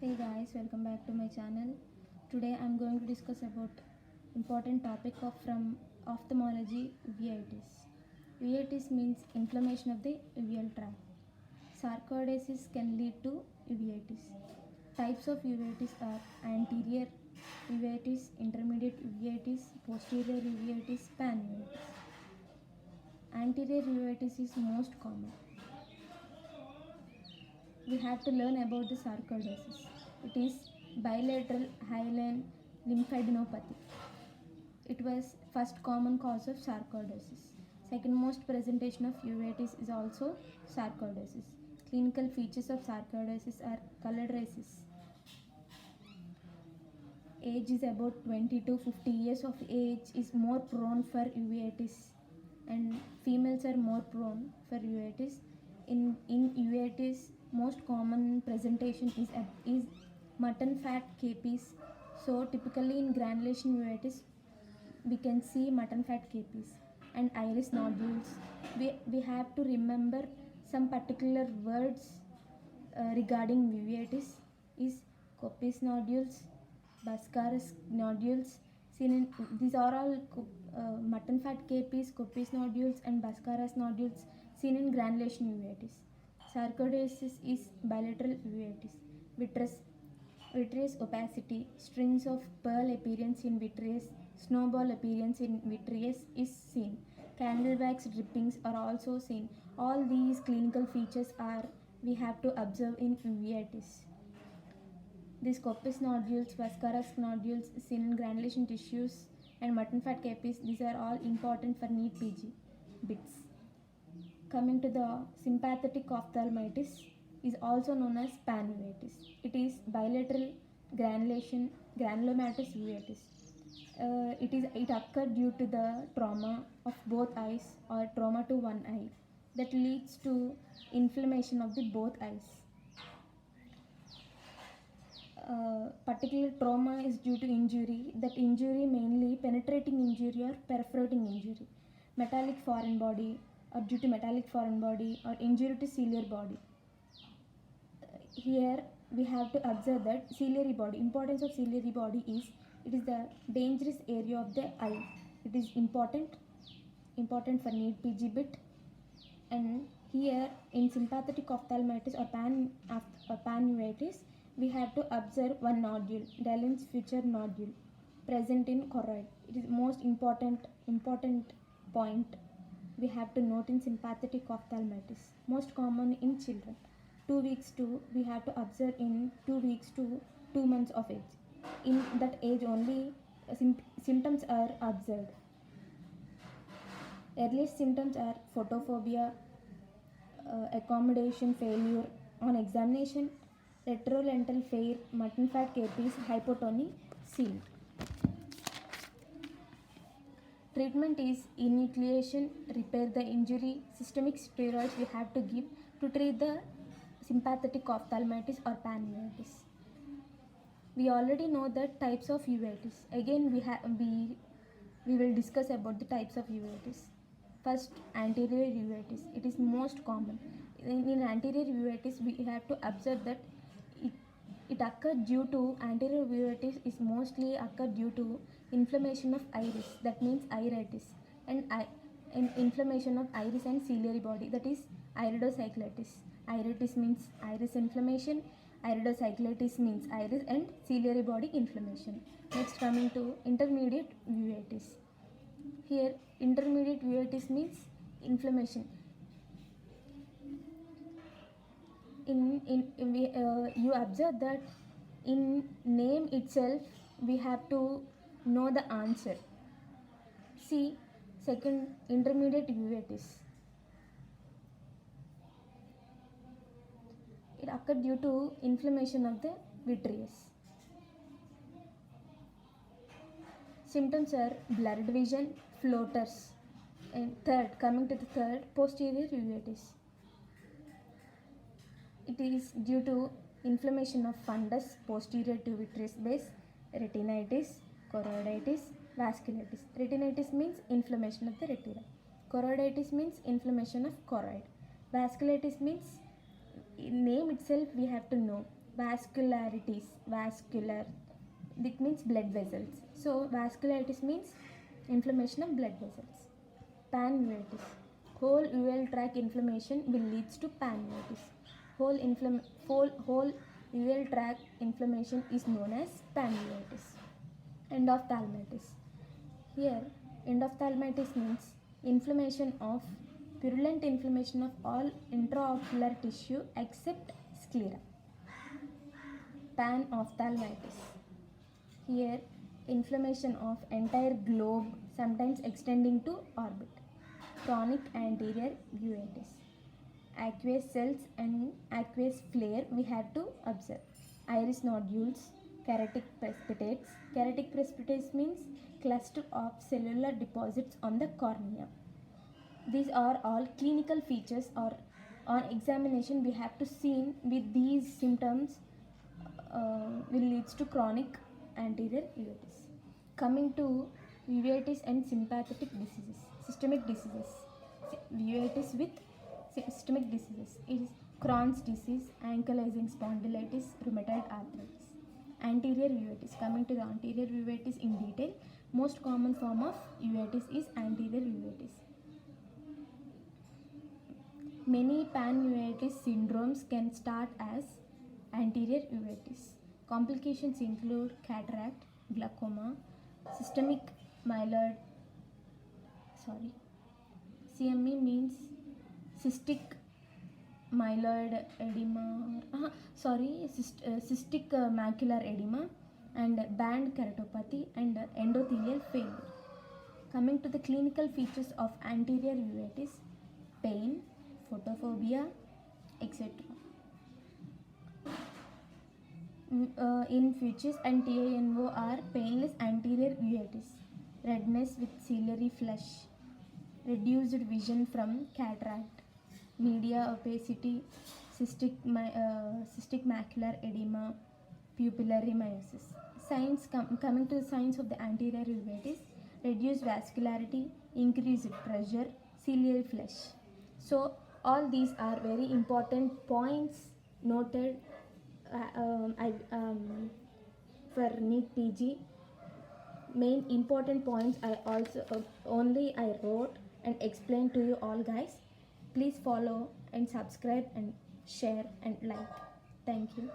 Hey guys, welcome back to my channel. Today I'm going to discuss about important topic of from ophthalmology, uveitis. Uveitis means inflammation of the uveal tract. Sarcoidosis can lead to uveitis. Types of uveitis are anterior uveitis, intermediate uveitis, posterior uveitis, panuveitis. Anterior uveitis is most common. We have to learn about the sarcoidosis. It is bilateral hyaline lymphadenopathy. It was first common cause of sarcoidosis. Second most presentation of uveitis is also sarcoidosis. Clinical features of sarcoidosis are colorasis. Age is about 20 to 50 years of age is more prone for uveitis, and females are more prone for uveitis. In uveitis, most common presentation is mutton fat capes. So typically in granulation uveitis, we can see mutton fat capes and iris nodules. We have to remember some particular words regarding uveitis is Kopis nodules, Bascaris nodules. These are all mutton fat capes, Kopis nodules, and Bascaris nodules seen in granulation uveitis. Sarcoidosis is bilateral uveitis. Vitreous opacity, strings of pearl appearance in vitreous, snowball appearance in vitreous is seen. Candlewax drippings are also seen. All these clinical features are we have to observe in uveitis. These Kopis nodules, Vascaras nodules seen in granulation tissues, and mutton fat capes, these are all important for NEET PG bits. Coming to the sympathetic ophthalmitis is also known as panuveitis. It is bilateral granulomatous uveitis. It occurred due to the trauma of both eyes or trauma to one eye that leads to inflammation of the both eyes. Particular trauma is due to injury. That injury mainly penetrating injury or perforating injury, metallic foreign body, or due to metallic foreign body, or injury to ciliary body. Here we have to observe that ciliary body, importance of ciliary body is it is the dangerous area of the eye. It is important for NEET PG bit. And here in sympathetic ophthalmitis or panuveitis, we have to observe one nodule, Dallen's Feuer nodule, present in choroid. It is most important point we have to note in sympathetic ophthalmitis. Most common in children. 2 weeks to we have to observe in 2 weeks to 2 months of age. In that age only symptoms are observed. Earliest symptoms are photophobia, accommodation failure on examination, retrolental fair, mutton fat capes, hypotony seen. Treatment is enucleation, repair the injury, systemic steroids we have to give to treat the sympathetic ophthalmitis or panuveitis. We already know the types of uveitis. Again, we will discuss about the types of uveitis. First, anterior uveitis. It is most common. In anterior uveitis, we have to observe that it occurs due to anterior uveitis is mostly occur due to inflammation of iris. That means iritis, and inflammation of iris and ciliary body. That is iridocyclitis. Iritis means iris inflammation. Iridocyclitis means iris and ciliary body inflammation. Next, coming to intermediate uveitis. Here, intermediate uveitis means inflammation. You observe that in name itself we have to know the answer. See, second, intermediate uveitis. It occurred due to inflammation of the vitreous. Symptoms are blurred vision, floaters. And third, coming to the third, posterior uveitis. It is due to inflammation of fundus posterior to vitreous base, retinitis, choroiditis, vasculitis. Retinitis means inflammation of the retina. Choroiditis means inflammation of choroid. Vasculitis means in name itself we have to know. Vascularities, vascular, that means blood vessels. So vascularities means inflammation of blood vessels. Panuveitis, whole uval tract inflammation will leads to panuveitis. Whole uval tract inflammation is known as panuveitis. Endophthalmitis, here endophthalmitis means inflammation of purulent inflammation of all intraocular tissue except sclera. Panophthalmitis, here inflammation of entire globe, sometimes extending to orbit. Chronic anterior uveitis, aqueous cells and aqueous flare we have to observe. Iris nodules, keratic precipitates. Keratic precipitates means cluster of cellular deposits on the cornea. These are all clinical features, or on examination we have to see with these symptoms will leads to chronic anterior uveitis. Coming to uveitis and sympathetic diseases, systemic diseases. Uveitis with systemic diseases is Crohn's disease, ankylosing spondylitis, rheumatoid arthritis. Anterior uveitis. Coming to the anterior uveitis in detail, most common form of uveitis is anterior uveitis. Many panuveitis syndromes can start as anterior uveitis. Complications include cataract, glaucoma, systemic myeloid, CME means cystic myeloid edema, cystic macular edema, and band keratopathy and endothelial failure. Coming to the clinical features of anterior uveitis: pain, photophobia, etc. In features and TANO are painless anterior uveitis, redness with ciliary flush, reduced vision from cataract, media opacity, cystic macular edema, pupillary meiosis. Coming to the signs of the anterior uveitis: reduced vascularity, increased pressure, ciliary flush. So all these are very important points noted for NEET PG. Main important points I also only I wrote and explained to you all, guys. Please follow and subscribe and share and like. Thank you.